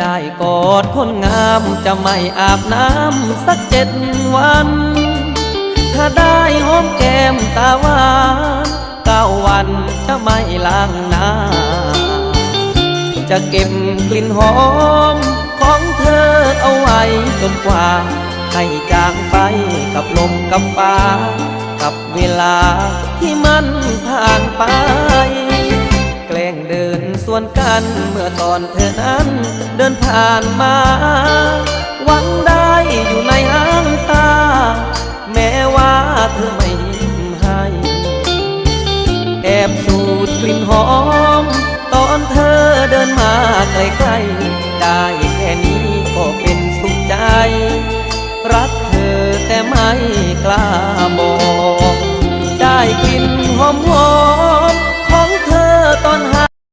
ได้กอดคนงามจะไม่อาบน้ำสัก7 วัน ถ้าได้หอมแก้มตาหวาน9 วันจะไม่ล้างหน้าจะเก็บกลิ่นหอมของเธอเอาไว้จนกว่าให้จางไปกับลมกับฟ้ากับเวลาที่มันผ่านไปแกล้งเดินสวนกันเมื่อตอนเธอนั้นเดินผ่านมาหวังได้อยู่ในหางตาแม้ว่าเธอไม่ยิ้มให้แอบสูดกลิ่นหอมตอนเธอเดินมาใกล้ๆได้แค่นี้ก็เป็นสุขใจรักเธอแต่ไม่กล้าบอกได้กลิ่นหอม